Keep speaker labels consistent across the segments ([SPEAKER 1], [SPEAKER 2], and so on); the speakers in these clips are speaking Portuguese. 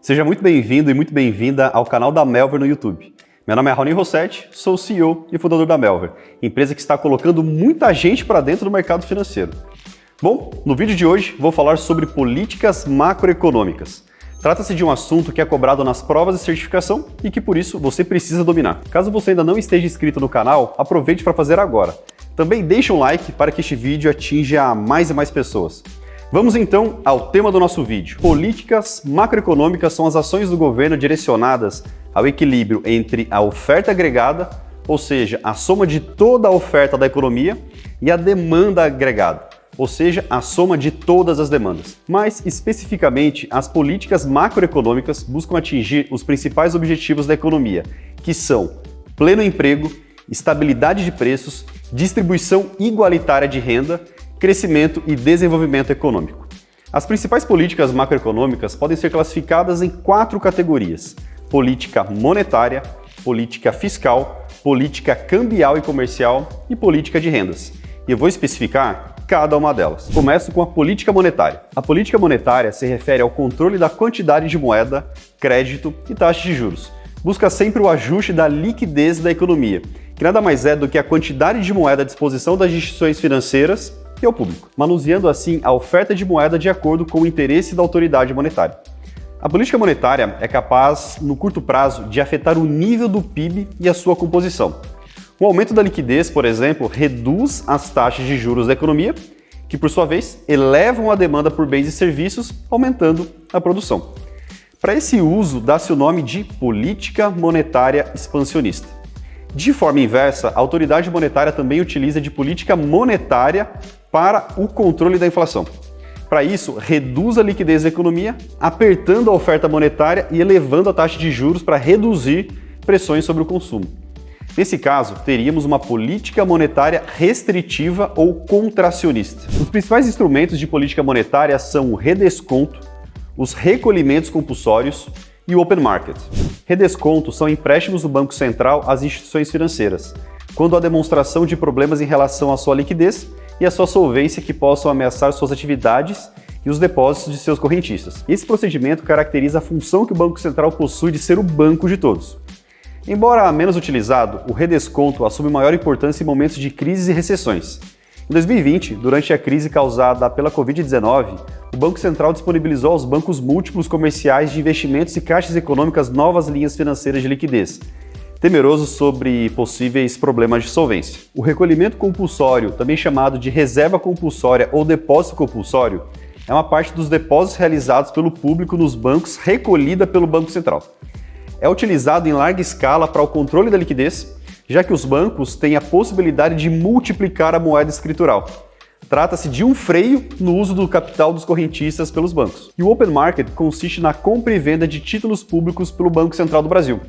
[SPEAKER 1] Seja muito bem-vindo e muito bem-vinda ao canal da Melver no YouTube. Meu nome é Raoni Rossetti, sou o CEO e fundador da Melver, empresa que está colocando muita gente para dentro do mercado financeiro. Bom, no vídeo de hoje vou falar sobre políticas macroeconômicas. Trata-se de um assunto que é cobrado nas provas de certificação e que por isso você precisa dominar. Caso você ainda não esteja inscrito no canal, aproveite para fazer agora. Também deixe um like para que este vídeo atinja mais e mais pessoas. Vamos então ao tema do nosso vídeo. Políticas macroeconômicas são as ações do governo direcionadas ao equilíbrio entre a oferta agregada, ou seja, a soma de toda a oferta da economia, e a demanda agregada, ou seja, a soma de todas as demandas. Mais especificamente, as políticas macroeconômicas buscam atingir os principais objetivos da economia, que são pleno emprego, estabilidade de preços, distribuição igualitária de renda, crescimento e desenvolvimento econômico. As principais políticas macroeconômicas podem ser classificadas em 4 categorias: política monetária, política fiscal, política cambial e comercial e política de rendas. E eu vou especificar cada uma delas. Começo com a política monetária. A política monetária se refere ao controle da quantidade de moeda, crédito e taxa de juros. Busca sempre o ajuste da liquidez da economia, que nada mais é do que a quantidade de moeda à disposição das instituições financeiras e ao público, manuseando assim a oferta de moeda de acordo com o interesse da autoridade monetária. A política monetária é capaz, no curto prazo, de afetar o nível do PIB e a sua composição. O aumento da liquidez, por exemplo, reduz as taxas de juros da economia, que por sua vez elevam a demanda por bens e serviços, aumentando a produção. Para esse uso, dá-se o nome de política monetária expansionista. De forma inversa, a autoridade monetária também utiliza de política monetária para o controle da inflação. Para isso, reduz a liquidez da economia, apertando a oferta monetária e elevando a taxa de juros para reduzir pressões sobre o consumo. Nesse caso, teríamos uma política monetária restritiva ou contracionista. Os principais instrumentos de política monetária são o redesconto, os recolhimentos compulsórios e o open market. Redescontos são empréstimos do Banco Central às instituições financeiras, quando há demonstração de problemas em relação à sua liquidez e à sua solvência que possam ameaçar suas atividades e os depósitos de seus correntistas. Esse procedimento caracteriza a função que o Banco Central possui de ser o banco de todos. Embora menos utilizado, o redesconto assume maior importância em momentos de crises e recessões. Em 2020, durante a crise causada pela Covid-19, o Banco Central disponibilizou aos bancos múltiplos comerciais de investimentos e caixas econômicas novas linhas financeiras de liquidez, temeroso sobre possíveis problemas de solvência. O recolhimento compulsório, também chamado de reserva compulsória ou depósito compulsório, é uma parte dos depósitos realizados pelo público nos bancos recolhida pelo Banco Central. É utilizado em larga escala para o controle da liquidez, já que os bancos têm a possibilidade de multiplicar a moeda escritural. Trata-se de um freio no uso do capital dos correntistas pelos bancos. E o open market consiste na compra e venda de títulos públicos pelo Banco Central do Brasil.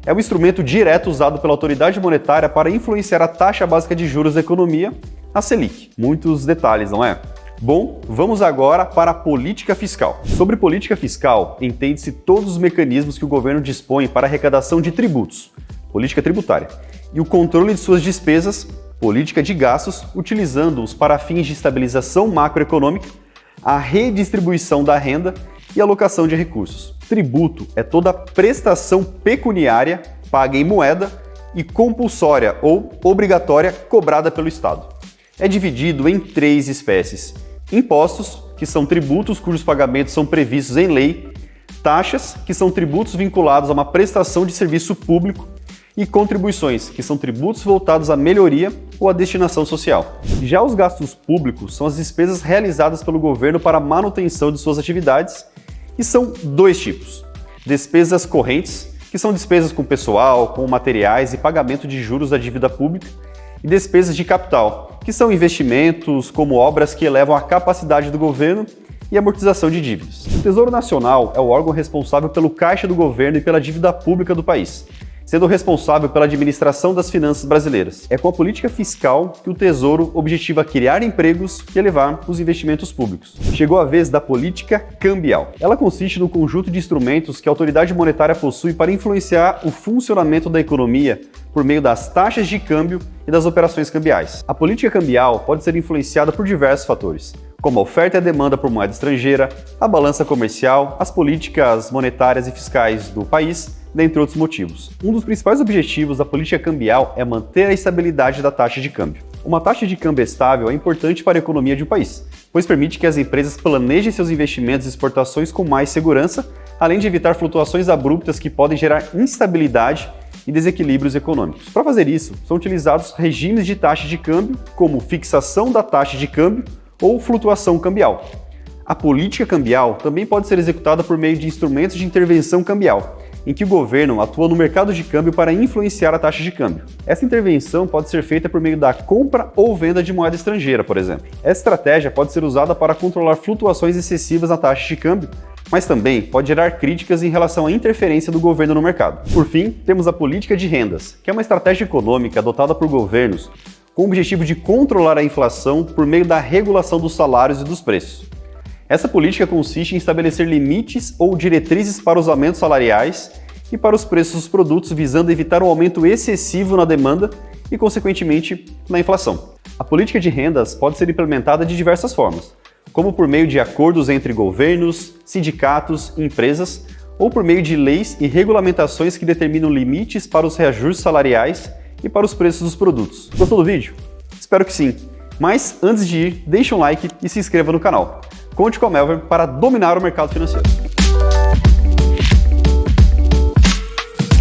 [SPEAKER 1] É um instrumento direto usado pela autoridade monetária para influenciar a taxa básica de juros da economia, a Selic. Muitos detalhes, não é? Bom, vamos agora para a política fiscal. Sobre política fiscal, entende-se todos os mecanismos que o governo dispõe para a arrecadação de tributos, política tributária, e o controle de suas despesas, política de gastos, utilizando-os para fins de estabilização macroeconômica, a redistribuição da renda e alocação de recursos. Tributo é toda prestação pecuniária paga em moeda e compulsória ou obrigatória cobrada pelo Estado. É dividido em 3 espécies: impostos, que são tributos cujos pagamentos são previstos em lei; taxas, que são tributos vinculados a uma prestação de serviço público; e contribuições, que são tributos voltados à melhoria ou à destinação social. Já os gastos públicos são as despesas realizadas pelo governo para a manutenção de suas atividades, e são 2 tipos: despesas correntes, que são despesas com pessoal, com materiais e pagamento de juros da dívida pública; e despesas de capital, que são investimentos como obras que elevam a capacidade do governo e amortização de dívidas. O Tesouro Nacional é o órgão responsável pelo caixa do governo e pela dívida pública do país, sendo responsável pela administração das finanças brasileiras. É com a política fiscal que o Tesouro objetiva criar empregos e elevar os investimentos públicos. Chegou a vez da política cambial. Ela consiste no conjunto de instrumentos que a autoridade monetária possui para influenciar o funcionamento da economia por meio das taxas de câmbio e das operações cambiais. A política cambial pode ser influenciada por diversos fatores, como a oferta e a demanda por moeda estrangeira, a balança comercial, as políticas monetárias e fiscais do país, dentre outros motivos. Um dos principais objetivos da política cambial é manter a estabilidade da taxa de câmbio. Uma taxa de câmbio estável é importante para a economia de um país, pois permite que as empresas planejem seus investimentos e exportações com mais segurança, além de evitar flutuações abruptas que podem gerar instabilidade e desequilíbrios econômicos. Para fazer isso, são utilizados regimes de taxa de câmbio, como fixação da taxa de câmbio ou flutuação cambial. A política cambial também pode ser executada por meio de instrumentos de intervenção cambial, em que o governo atua no mercado de câmbio para influenciar a taxa de câmbio. Essa intervenção pode ser feita por meio da compra ou venda de moeda estrangeira, por exemplo. Essa estratégia pode ser usada para controlar flutuações excessivas na taxa de câmbio, mas também pode gerar críticas em relação à interferência do governo no mercado. Por fim, temos a política de rendas, que é uma estratégia econômica adotada por governos com o objetivo de controlar a inflação por meio da regulação dos salários e dos preços. Essa política consiste em estabelecer limites ou diretrizes para os aumentos salariais e para os preços dos produtos, visando evitar um aumento excessivo na demanda e, consequentemente, na inflação. A política de rendas pode ser implementada de diversas formas, como por meio de acordos entre governos, sindicatos e empresas, ou por meio de leis e regulamentações que determinam limites para os reajustes salariais e para os preços dos produtos. Gostou do vídeo? Espero que sim. Mas antes de ir, deixe um like e se inscreva no canal. Conte com a Melver para dominar o mercado financeiro.